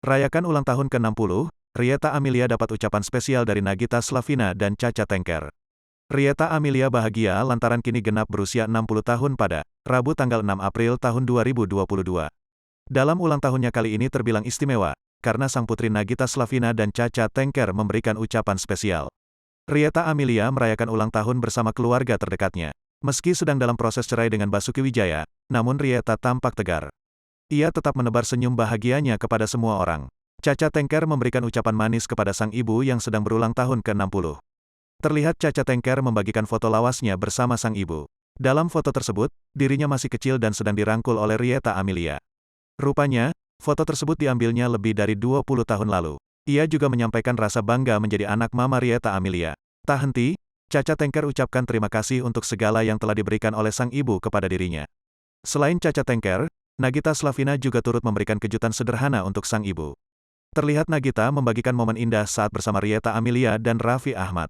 Rayakan ulang tahun ke-60, Rieta Amelia dapat ucapan spesial dari Nagita Slavina dan Caca Tengker. Rieta Amelia bahagia lantaran kini genap berusia 60 tahun pada Rabu tanggal 6 April tahun 2022. Dalam ulang tahunnya kali ini terbilang istimewa, karena sang putri Nagita Slavina dan Caca Tengker memberikan ucapan spesial. Rieta Amelia merayakan ulang tahun bersama keluarga terdekatnya. Meski sedang dalam proses cerai dengan Basuki Wijaya, namun Rieta tampak tegar. Ia tetap menebar senyum bahagianya kepada semua orang. Caca Tengker memberikan ucapan manis kepada sang ibu yang sedang berulang tahun ke-60. Terlihat Caca Tengker membagikan foto lawasnya bersama sang ibu. Dalam foto tersebut, dirinya masih kecil dan sedang dirangkul oleh Rieta Amelia. Rupanya, foto tersebut diambilnya lebih dari 20 tahun lalu. Ia juga menyampaikan rasa bangga menjadi anak Mama Rieta Amelia. Tak henti, Caca Tengker ucapkan terima kasih untuk segala yang telah diberikan oleh sang ibu kepada dirinya. Selain Caca Tengker, Nagita Slavina juga turut memberikan kejutan sederhana untuk sang ibu. Terlihat Nagita membagikan momen indah saat bersama Rieta Amelia dan Raffi Ahmad.